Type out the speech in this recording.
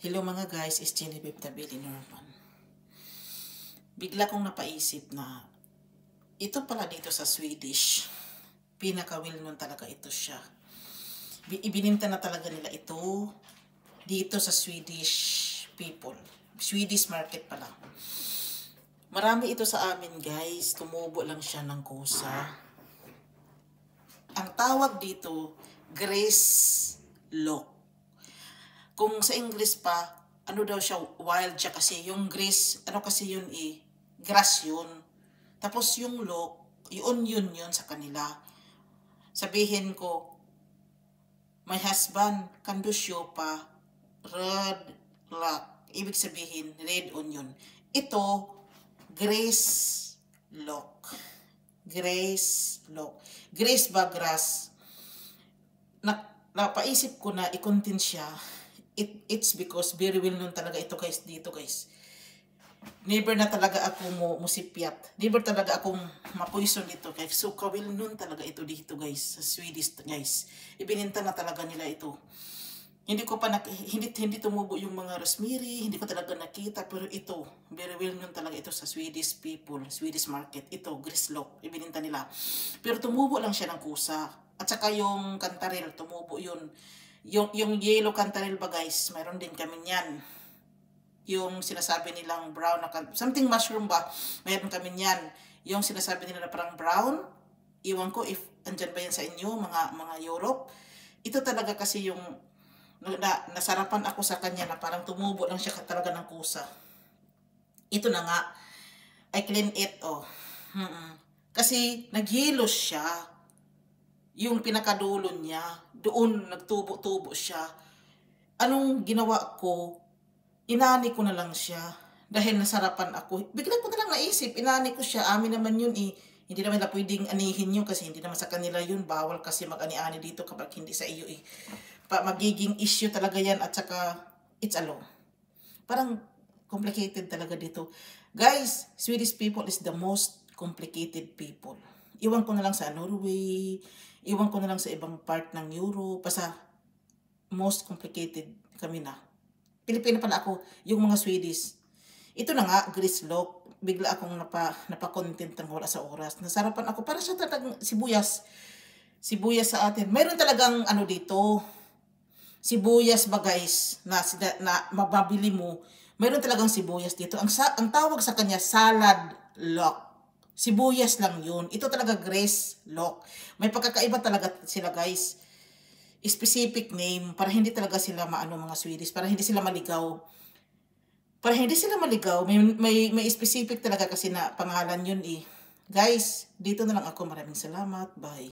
Hello mga guys, it's Genevieve Tabili Norman. Bigla kong napaisip na ito pala dito sa Swedish, pinaka-well known talaga ito siya. Ibininta na talaga nila ito dito sa Swedish people. Swedish market pala. Marami ito sa amin guys, tumubo lang siya ng kusa. Ang tawag dito, grace lock. Kung sa English pa, ano daw siya, wild siya kasi. Yung grass, ano kasi yun grass yun. Tapos yung lock, yun sa kanila. Sabihin ko, my husband can do pa red lock. Ibig sabihin, red onion. Ito, grace lock. Grace lock. Grace ba grass? Napaisip ko na i-content siya. It's because very well known talaga ito guys dito guys. Never na talaga ako musipyat. Never talaga akong mapoison dito guys. So well known talaga ito dito guys sa Swedish guys. Ibininta na talaga nila ito. Hindi ko pa hindi tumubo yung mga rosemary, hindi ko talaga nakita, pero ito very well known talaga ito sa Swedish people, Swedish market. Ito Grislock, ibininta nila. Pero tumubo lang siya ng kusa. At saka yung cantarell tumubo yun. Yung yellow cantarell ba guys, mayroon din kami niyan. Yung sinasabi nilang brown na something mushroom ba, mayroon kami niyan. Yung sinasabi nila na parang brown, iwan ko if andyan ba yan sa inyo, mga Europe. Ito talaga kasi yung nasarapan ako sa kanya na parang tumubo lang siya talaga ng kusa. Ito na nga, I clean it, Kasi naghilos siya. Yung pinakadulo niya, doon nagtubo-tubo siya. Anong ginawa ko? Inani ko na lang siya. Dahil nasarapan ako. Bigla ko na lang naisip, inani ko siya. Amin naman yun Hindi naman na pwedeng anihin yun kasi hindi naman sa kanila yun. Bawal kasi mag-ani-ani dito kapag hindi sa iyo magiging issue talaga yan at saka it's a law. Parang complicated talaga dito. Guys, Swedish people is the most complicated people. Iwan ko na lang sa Norway, iwan ko na lang sa ibang part ng Europe, basta most complicated kami na. Pilipino pala ako, yung mga Swedish. Ito na nga, Grislock, bigla akong napa-content ng wala sa oras. Nasarapan ako, para siya talagang sibuyas. Sibuyas sa atin. Mayroon talagang dito, sibuyas ba guys, na mababili mo. Mayroon talagang sibuyas dito. Ang tawag sa kanya, salad lock. Sibuyas lang yun. Ito talaga grace lock. May pagkakaiba talaga sila guys. Specific name para hindi talaga sila mga Swedish, para hindi sila maligaw. Para hindi sila maligaw, may specific talaga kasi na pangalan yun Guys, dito na lang ako. Maraming salamat. Bye.